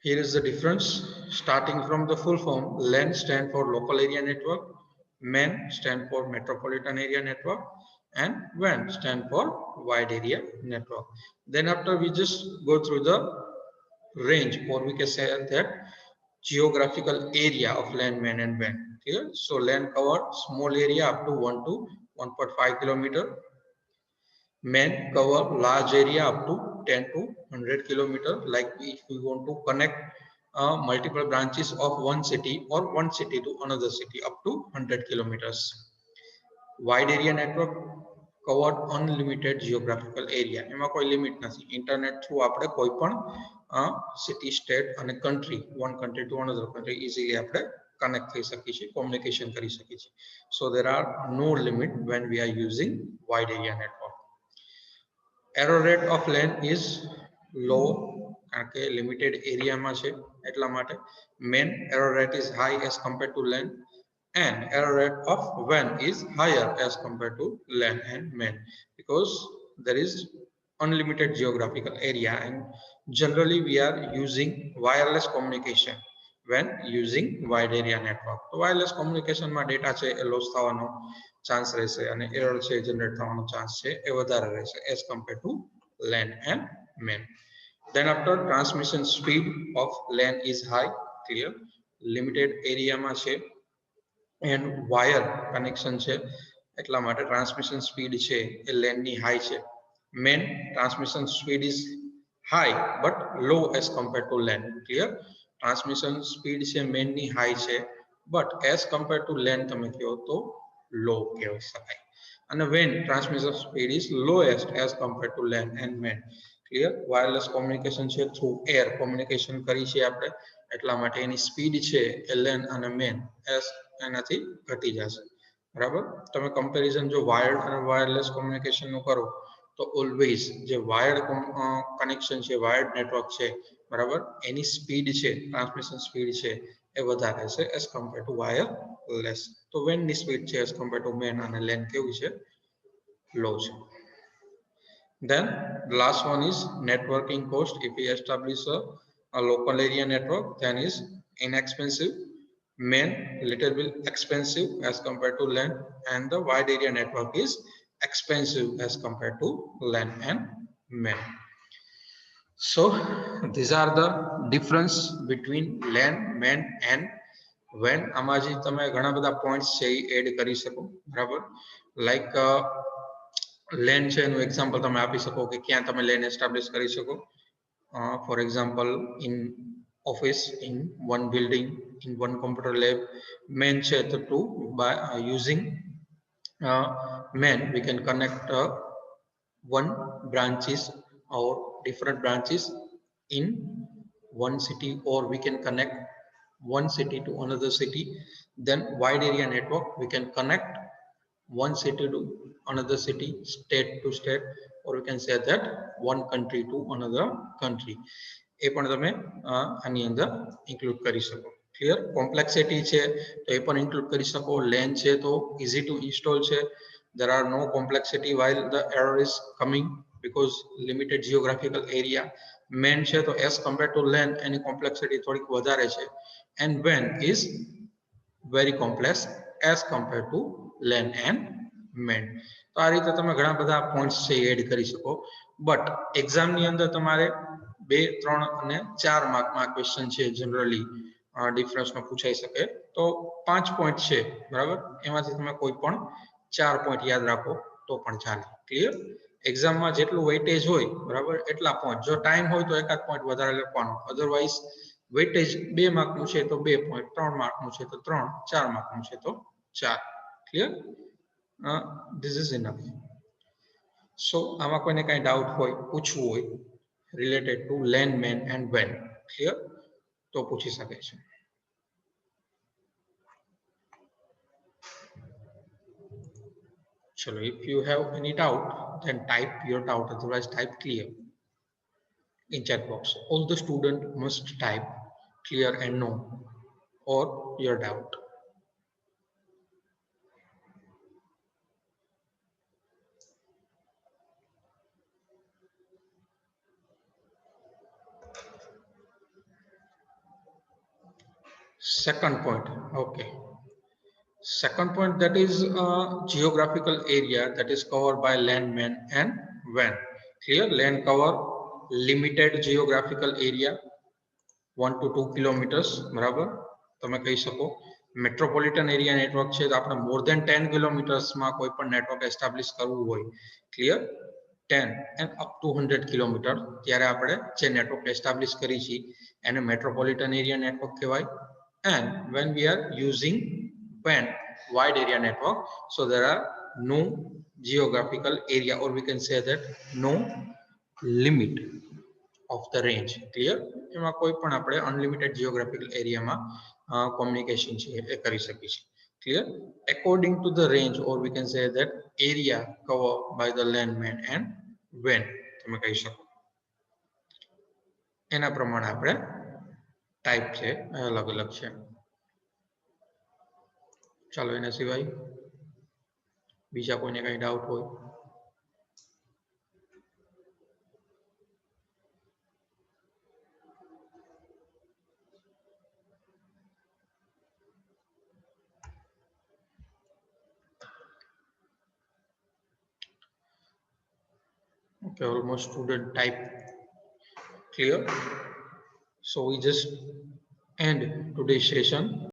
Here is the difference. Starting from the full form, LAN stand for local area network, MEN stand for metropolitan area network, and WAN stand for wide area network. Then after we just go through the range, or we can say that geographical area of LAN, MEN and WAN. Clear? So LAN cover small area up to 1 to 1.5 kilometer. Men cover large area up to 10 to 100 kilometer. Like if we want to connect multiple branches of one city or one city to another city up to 100 kilometers. Wide area network covered unlimited geographical area. એમાં કોઈ limit નથી. Internet through આપણે કોઈ પણ city state અને country one country to another country easily આપણે connect થઈ શકીએ છીએ, કોમ્યુનિકેશન કરી શકીએ છીએ. So there are no limit when we are using wide area network. Error rate of LAN is low કારણ કે લિમિટેડ એરિયામાં છે એટલા માટે. Mean error rate is high as compared to LAN, and error rate of WAN is higher as compared to LAN and MEN because there is unlimited geographical area, and generally we are using wireless communication when using wide area network. તો wireless કોમ્યુનિકેશનમાં data છે એ loss થવાનો chance રહેશે અને error છે generate થવાનો chance છે એ વધારે રહેશે as compared to LAN and MEN. Then after, transmission speed of LAN is high. Clear? Limited એરિયામાં છે and wire connection છે એટલા માટે ટ્રાન્સમિશન સ્પીડ છે એ LAN ની હાઈ છે. MEN transmission speed is high but low as compared to LAN. Clear? Transmission speed છે MEN ની હાઈ છે but as compared to LAN તમે કહો તો low કહી શકાય. And when transmission speed is lowest as compared to LAN and MEN. Clear? Wireless communication છે through air communication કરી છે આપણે એટલા માટે એની સ્પીડ છે એ LAN અને MEN એનાથી ઘટી જશે. બરાબર? તમે કમ્પેરિઝન જો વાયર્ડ અને વાયરલેસ કોમ્યુનિકેશન નું કરો તો ઓલવેઝ જે વાયર્ડ કનેક્શન છે, વાયર્ડ નેટવર્ક છે, બરાબર, એની સ્પીડ છે, ટ્રાન્સમિશન સ્પીડ છે એ વધારે છે એઝ કમ્પેર ટુ વાયરલેસ. તો વેન ની સ્પીડ છે એઝ કમ્પેર ટુ મેન અને લેન કેવું છે? લો છે. Then the last one is networking cost. If we establish a local area network, then is inexpensive. MEN little bit expensive as compared to LAN, and the wide area network is expensive as compared to LAN and MEN. So these are the difference between LAN, MEN and WAN. આમાં જે તમે ઘણા બધા points છે એ add કરી શકો. બરાબર? Like LAN છે એનું એક્ઝામ્પલ તમે આપી શકો કે ક્યાં તમે LAN એસ્ટાબ્લિશ કરી શકો. For example in office, in one building, in one computer lab. MEN છે તો by using MEN we can connect one branches or different branches in one city, or we can connect one city to another city. Then wide area network, we can connect one city to another city, state to state, or we can say that one country to another country. એ પણ તમે આની અંદર include કરી શકો. Clear? Complexity છે તો એ પણ include કરી શકો. લેન છે તો ઇઝી ટુ ઇન્સ્ટોલ છે. there are no complexity while the error is coming because limited geographical area. MEN છે તો as compared to LAN any complexity થોડીક વધારે છે, and WAN is very complex as compared to LAN and MEN. તો આ રીતે તમે ઘણા બધા પોઈન્ટ્સ છે એડ કરી શકો. બટ એક્ઝામની અંદર તમારે 2, 3 અને 4 માર્કમાં ક્વેશ્ચન છે જનરલી ડિફરન્સમાં પૂછાઈ શકે. તો 5 પોઈન્ટ છે, બરાબર, એમાંથી તમે કોઈ પણ 4 પોઈન્ટ યાદ રાખો તો પણ ચાલે. ક્લિયર? એક્ઝામમાં જેટલું વેઇટેજ હોય, બરાબર, એટલા પોઈન્ટ. જો ટાઈમ હોય તો એકાદ પોઈન્ટ વધારે લખવાનો. અધરવાઇઝ વેઇટેજ 2 માર્કનું છે તો 2 પોઈન્ટ, 3 માર્કનું છે તો 3, 4 માર્કનું છે તો 4. Clear? This is enough. So આમાં કોઈને કાંઈ ડાઉટ હોય, પૂછવું હોય related to LAN, MEN and WAN, clear, તો પૂછી શકે છે. Chalo, if you have any doubt, then type your doubt, otherwise type clear in chat box. All the student must type clear and no or your doubt. Second point. Okay. Second point, that is geographical area that is covered by land, man and when. Clear? Land cover limited geographical area 1 to 2 kilometres બરાબર તમે કહી શકો metropolitan area network છે તો આપણે મોર દેન 10 કિલોમીટર્સમાં કોઈ પણ network establish કરવું હોય clear 10 and up to 100 kilometre ત્યારે આપણે જે નેટવર્ક એસ્ટાબ્લિશ કરી છે એને મેટ્રોપોલિટન એરિયા નેટવર્ક કહેવાય and when we are using WAN wide area network so there are no geographical area or we can say that no limit of the range clear એમાં કોઈ પણ આપણે unlimited geographical એરિયામાં communication છે એ કરી શકીએ છીએ clear according to the range or we can say that area covered by the landman and when તમે કહી શકો એના પ્રમાણે આપણે ટાઈપ છે અલગ અલગ છે ચાલો એના સિવાય બીજા કોઈને કઈ ડાઉટ હોય okay almost student type clear so we just end today's session